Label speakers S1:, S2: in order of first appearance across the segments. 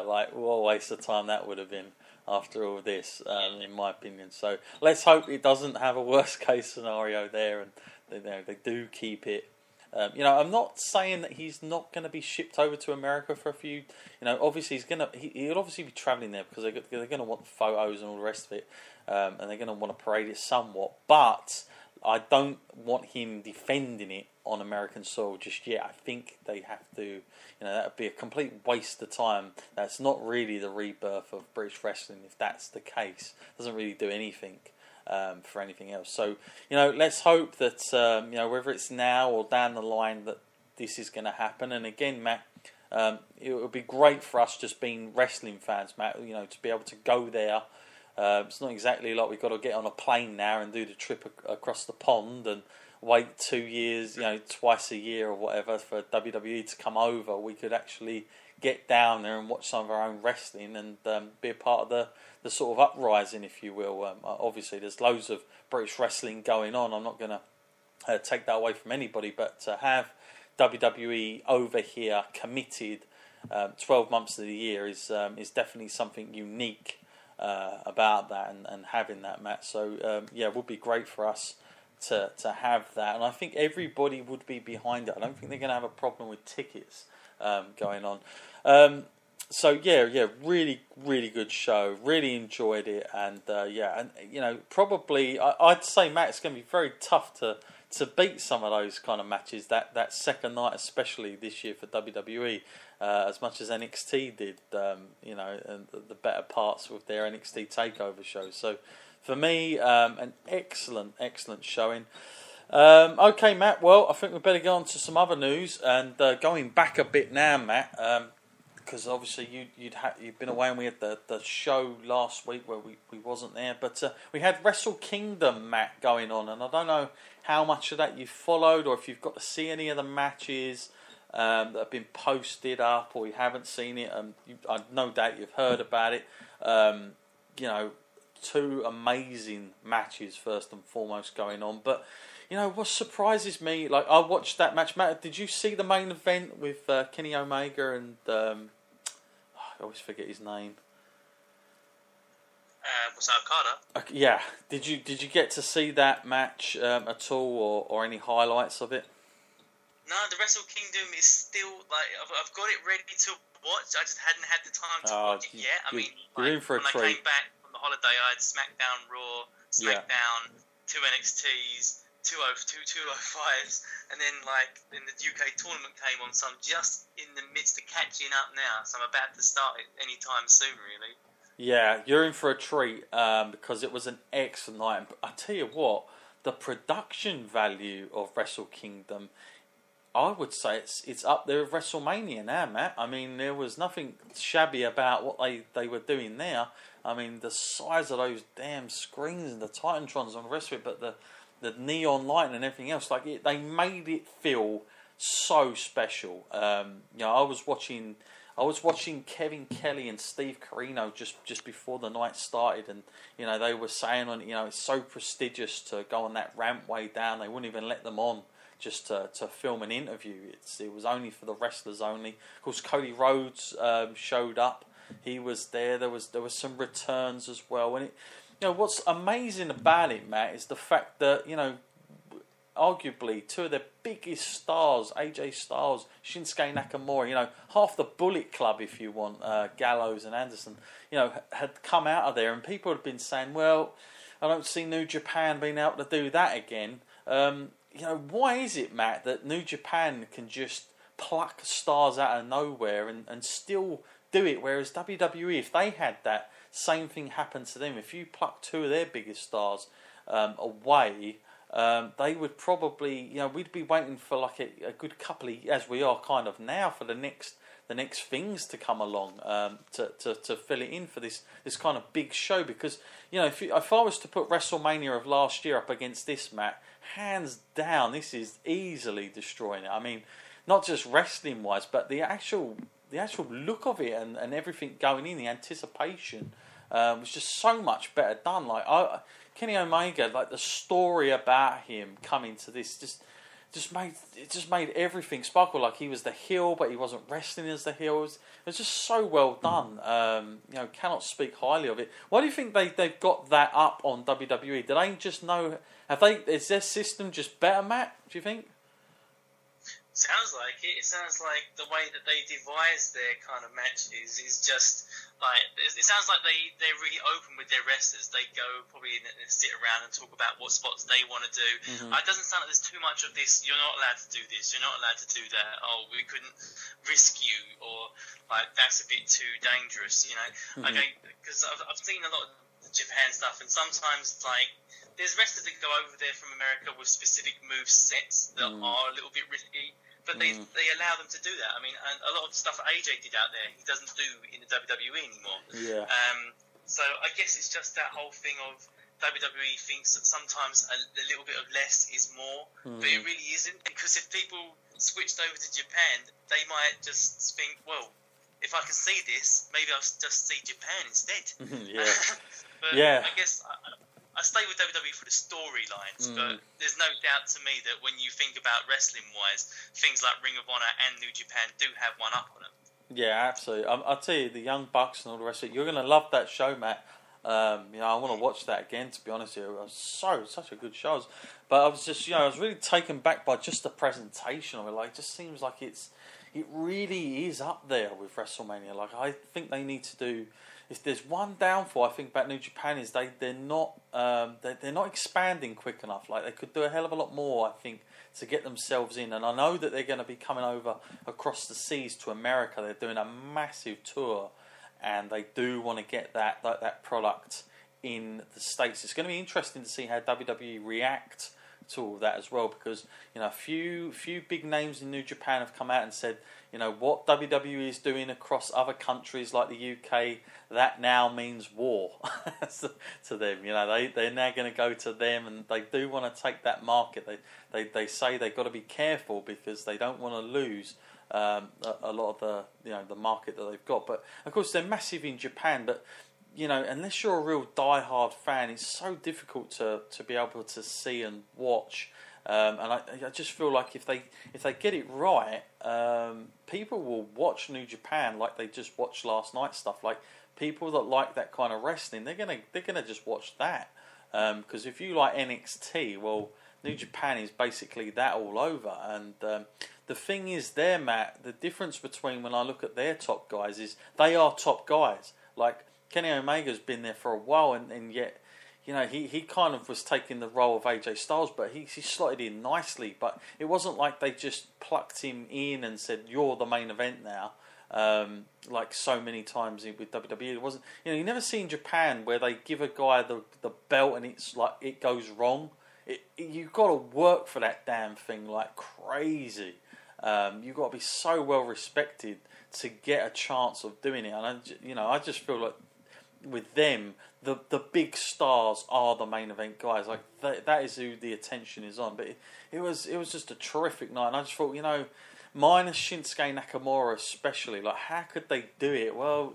S1: Like, what a waste of time that would have been after all this, in my opinion. So let's hope it doesn't have a worst case scenario there, and they do keep it. I'm not saying that he's not going to be shipped over to America for a few. Obviously he'll obviously be travelling there because they're going to want photos and all the rest of it, and they're going to want to parade it somewhat. But I don't want him defending it on American soil just yet. I think they have to. That would be a complete waste of time. That's not really the rebirth of British wrestling if that's the case. It doesn't really do anything for anything else. So, let's hope that, whether it's now or down the line, that this is going to happen. And again, Matt, it would be great for us just being wrestling fans, Matt, to be able to go there. It's not exactly like we've got to get on a plane now and do the trip across the pond and wait 2 years, twice a year or whatever for WWE to come over. We could actually get down there and watch some of our own wrestling and be a part of the sort of uprising, if you will. Obviously, there's loads of British wrestling going on. I'm not going to take that away from anybody, but to have WWE over here committed 12 months of the year is definitely something unique about that and having that, Matt. So, it would be great for us to have that, and I think everybody would be behind it. I don't think they're going to have a problem with tickets going on. Really, really good show. Really enjoyed it, and probably I'd say, Matt, it's going to be very tough to beat some of those kind of matches. That second night, especially this year for WWE, as much as NXT did, and the better parts with their NXT Takeover show. So, for me, an excellent showing. Okay, Matt. Well, I think we better go on to some other news, and going back a bit now, Matt, because obviously you've been away and we had the show last week where we wasn't there, but we had Wrestle Kingdom, Matt, going on, and I don't know how much of that you followed or if you've got to see any of the matches that have been posted up or you haven't seen it. I no doubt you've heard about it. Two amazing matches first and foremost going on, but what surprises me, like I watched that match. Matt, did you see the main event with Kenny Omega and I always forget his name.
S2: Was that Okada?
S1: Yeah. Did you get to see that match at all, or any highlights of it?
S2: No, the Wrestle Kingdom is still I've got it ready to watch. I just hadn't had the time to watch it yet.
S1: You're in for a treat.
S2: I came back from the holiday, I had SmackDown, Raw, SmackDown, 2 NXTs, 205s, and then the UK tournament came on, so I'm just in the midst of catching up now, so I'm about to start it anytime soon, really. Yeah,
S1: you're in for a treat, because it was an excellent night. I tell you what, the production value of Wrestle Kingdom, I would say it's up there with WrestleMania now, Matt. There was nothing shabby about what they were doing there. The size of those damn screens and the Titantrons and the rest of it, but the neon light and everything else, they made it feel so special. I was watching Kevin Kelly and Steve Corino just before the night started, and they were saying it's so prestigious to go on that rampway down. They wouldn't even let them on just to film an interview. It was only for the wrestlers only. Of course, Cody Rhodes showed up. He was there. There was some returns as well. And what's amazing about it, Matt, is the fact that arguably two of the biggest stars, AJ Styles, Shinsuke Nakamura, half the Bullet Club, if you want, Gallows and Anderson, had come out of there, and people had been saying, well, I don't see New Japan being able to do that again. Why is it, Matt, that New Japan can just pluck stars out of nowhere and still do it, whereas WWE, if they had that same thing happen to them, if you pluck two of their biggest stars away, they would probably, we'd be waiting for a good couple of, as we are kind of now, for the next things to come along to fill it in for this kind of big show. Because if I was to put WrestleMania of last year up against this, Matt, hands down, this is easily destroying it. Not just wrestling wise, but the actual look of it and everything going in, the anticipation was just so much better done. Kenny Omega, the story about him coming to this, just just made everything sparkle. Like he was the heel, but he wasn't wrestling as the heel. It was just so well done. Cannot speak highly of it. Why do you think they've got that up on WWE? Do they just know? Is their system just better, Matt? Do you think?
S2: Sounds like it. It sounds like the way that they devise their kind of matches is just like it sounds like they're really open with their wrestlers. They go probably and sit around and talk about what spots they want to do. It doesn't sound like there's too much of this. You're not allowed to do this. You're not allowed to do that. Oh, we couldn't risk you, or like that's a bit too dangerous. Okay, because I've seen a lot of Japan stuff, and sometimes like. There's wrestlers that go over there from America with specific move sets that are a little bit risky, but they allow them to do that. I mean, a lot of stuff AJ did out there, he doesn't do in the WWE anymore.
S1: Yeah.
S2: So I guess it's just that whole thing of WWE thinks that sometimes a little bit of less is more, but it really isn't, because if people switched over to Japan, they might just think, well, if I can see this, maybe I'll just see Japan instead. But
S1: yeah.
S2: I guess... I stay with WWE for the storylines, but there's no doubt to me that when you think about wrestling-wise, things like Ring of Honor and New Japan do have one up on them.
S1: Yeah, absolutely. I'll tell you, the Young Bucks and all the rest of it, you're going to love that show, Matt. I want to watch that again, to be honest with you. It was such a good show. But I was just, I was really taken back by just the presentation of it. Like, it just seems like it really is up there with WrestleMania. Like, I think they need to do... If there's one downfall I think about New Japan is they're not expanding quick enough. Like they could do a hell of a lot more, I think, to get themselves in. And I know that they're going to be coming over across the seas to America. They're doing a massive tour, and they do want to get that product in the States. It's going to be interesting to see how WWE react to all that as well, because a few big names in New Japan have come out and said, what WWE is doing across other countries like the UK, that now means war to them. They're now going to go to them, and they do want to take that market. They say they've got to be careful because they don't want to lose a lot of the market that they've got. But of course they're massive in Japan, but unless you're a real die-hard fan, it's so difficult to be able to see and watch. And I just feel like if they get it right, people will watch New Japan like they just watched last night's stuff. Like people that like that kind of wrestling, they're gonna just watch that. Because if you like NXT, well, New Japan is basically that all over. And the thing is, there, Matt, the difference between when I look at their top guys is they are top guys. Like Kenny Omega's been there for a while, and yet. He kind of was taking the role of AJ Styles, but he slotted in nicely. But it wasn't like they just plucked him in and said, "You're the main event now," like so many times with WWE. It wasn't. You never see in Japan where they give a guy the belt and it's like it goes wrong. You've got to work for that damn thing like crazy. You've got to be so well respected to get a chance of doing it. And I just feel like with them. The big stars are the main event guys. Like that is who the attention is on. But it was just a terrific night, and I just thought, minus Shinsuke Nakamura especially, like how could they do it? Well,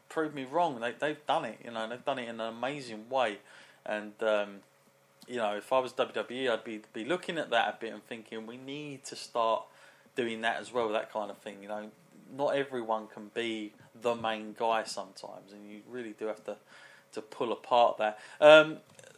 S1: prove me wrong. They've done it. They've done it in an amazing way. And if I was WWE, I'd be looking at that a bit and thinking we need to start doing that as well. That kind of thing. Not everyone can be the main guy sometimes, and you really do have to pull apart that.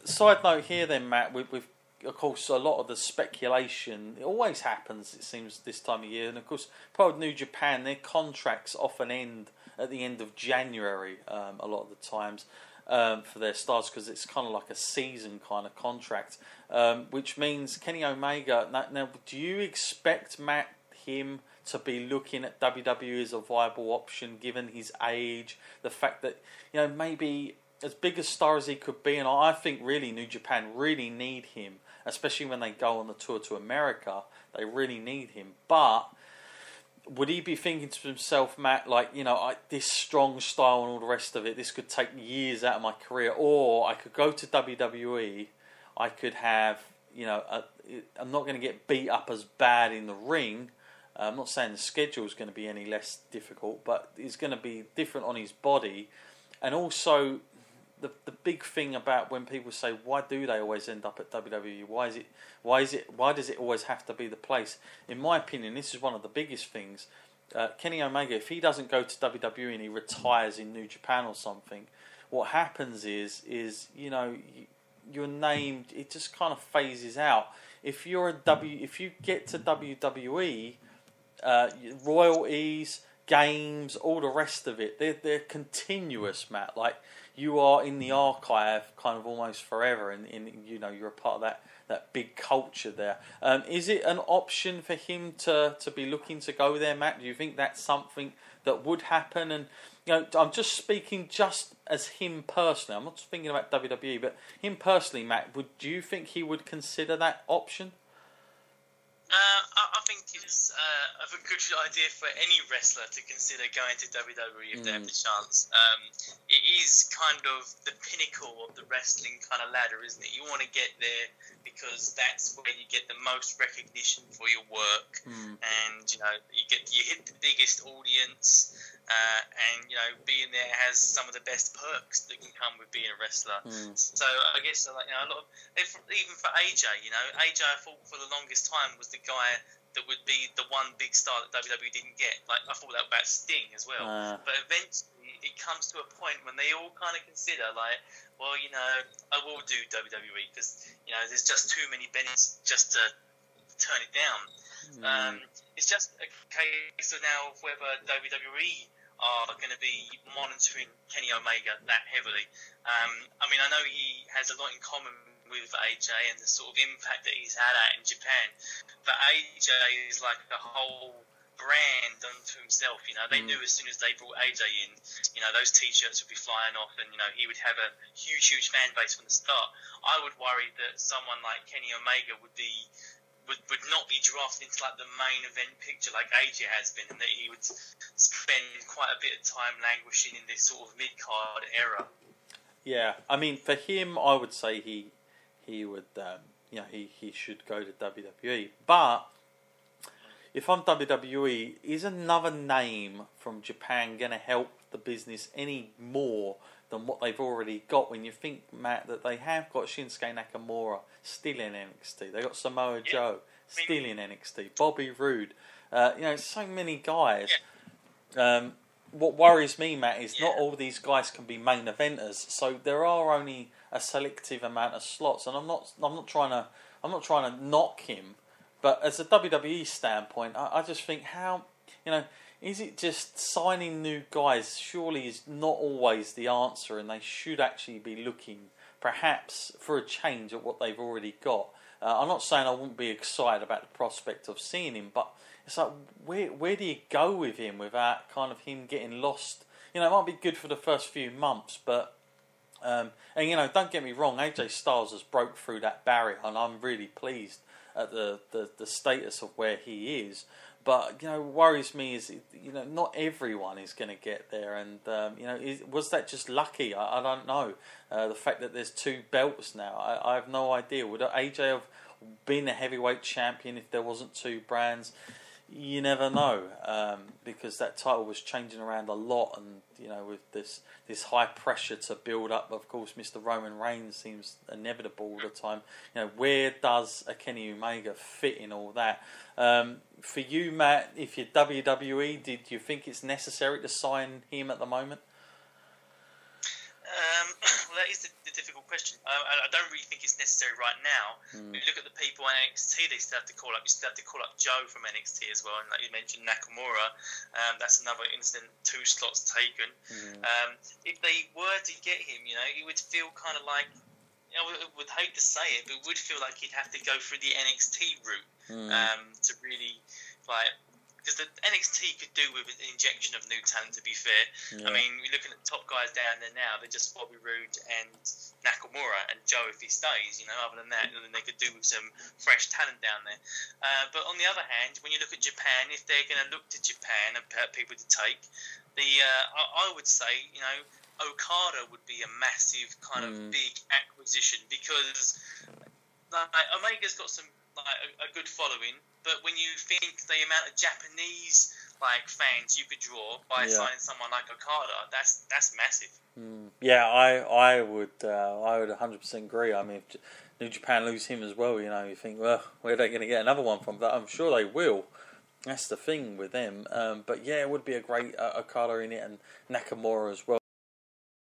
S1: Side note here then, Matt, with of course a lot of the speculation, it always happens, it seems, this time of year, and of course part of New Japan, their contracts often end at the end of January a lot of the times for their stars, because it's kind of like a season kind of contract, which means Kenny Omega, now do you expect, Matt, him to be looking at WWE as a viable option given his age, the fact that maybe as big a star as he could be, and I think really New Japan really need him, especially when they go on the tour to America, they really need him. But would he be thinking to himself, Matt, like, this strong style and all the rest of it, this could take years out of my career, or I could go to WWE, I could have, I'm not going to get beat up as bad in the ring. I'm not saying the schedule is going to be any less difficult, but it's going to be different on his body, and also the big thing about when people say, why do they always end up at WWE? Why does it always have to be the place? In my opinion, this is one of the biggest things. Kenny Omega, if he doesn't go to WWE and he retires in New Japan or something, what happens is your name, it just kind of phases out. If you get to WWE, royalties, games, all the rest of it, they're continuous, Matt. Like, you are in the archive kind of almost forever, and you're a part of that big culture there. Is it an option for him to be looking to go there, Matt? Do you think that's something that would happen? And I'm just speaking just as him personally. I'm not speaking about WWE, but him personally, Matt. Do you think he would consider that option?
S2: I think it's a good idea for any wrestler to consider going to WWE if they have the chance. It is kind of the pinnacle of the wrestling kind of ladder, isn't it? You want to get there because that's where you get the most recognition for your work, and you hit the biggest audience. And being there has some of the best perks that can come with being a wrestler. So I guess a lot of, even for AJ, AJ I thought for the longest time was the guy that would be the one big star that WWE didn't get. Like, I thought that about Sting as well. But eventually it comes to a point when they all kind of consider, like, well, I will do WWE because there's just too many benefits just to turn it down. It's just a case of now of whether WWE are going to be monitoring Kenny Omega that heavily. I know he has a lot in common with AJ and the sort of impact that he's had in Japan, but AJ is like a whole brand unto himself. They knew as soon as they brought AJ in, those t-shirts would be flying off, and he would have a huge fan base from the start. I would worry that someone like Kenny Omega would not be drafted into like the main event picture like AJ has been, and that he would spend quite a bit of time languishing in this sort of mid-card era. Yeah,
S1: I mean, for him, I would say he would, he should go to WWE. But if I'm WWE, is another name from Japan going to help the business any more than what they've already got? When you think, Matt, that they have got Shinsuke Nakamura still in NXT, they got Samoa Joe still in NXT, Bobby Roode, so many guys. What worries me, Matt, is not all these guys can be main eventers. So there are only a selective amount of slots, and I'm not trying to knock him, but as a WWE standpoint, I just think is it just signing new guys? Surely is not always the answer, and they should actually be looking perhaps for a change at what they've already got. I'm not saying I wouldn't be excited about the prospect of seeing him, but it's like, where do you go with him without kind of him getting lost? It might be good for the first few months, but don't get me wrong, AJ Styles has broke through that barrier, and I'm really pleased at the status of where he is. But worries me is not everyone is going to get there, and was that just lucky? I don't know. The fact that there's 2 belts now, I have no idea. Would AJ have been a heavyweight champion if there wasn't 2 brands? You never know, because that title was changing around a lot, and with this high pressure to build up, of course, Mr. Roman Reigns seems inevitable all the time. Where does a Kenny Omega fit in all that? For you, Matt, if you're WWE, did you think it's necessary to sign him at the moment?
S2: Well, that is the difficult question. I don't really think it's necessary right now. When you look at the people on NXT, they still have to call up. You still have to call up Joe from NXT as well, and like you mentioned, Nakamura. That's another instant 2 slots taken. If they were to get him, he would feel kind of like, I would hate to say it, but it would feel like he'd have to go through the NXT route to really because the NXT could do with an injection of new talent, to be fair. I mean, we're looking at the top guys down there now. They're just Bobby Roode and Nakamura, and Joe if he stays. Other than that, then they could do with some fresh talent down there. But on the other hand, when you look at Japan, if they're going to look to Japan and people to take, I would say, Okada would be a massive kind of big acquisition, because Omega's got some a good following, but when you think the amount of Japanese like fans you could draw by signing someone like Okada. That's massive.
S1: Yeah, I would 100% agree. I mean, if New Japan lose him as well, you think, well, where are they going to get another one from? But I'm sure they will. That's the thing with them. But yeah, it would be a great Okada in it, and Nakamura as well.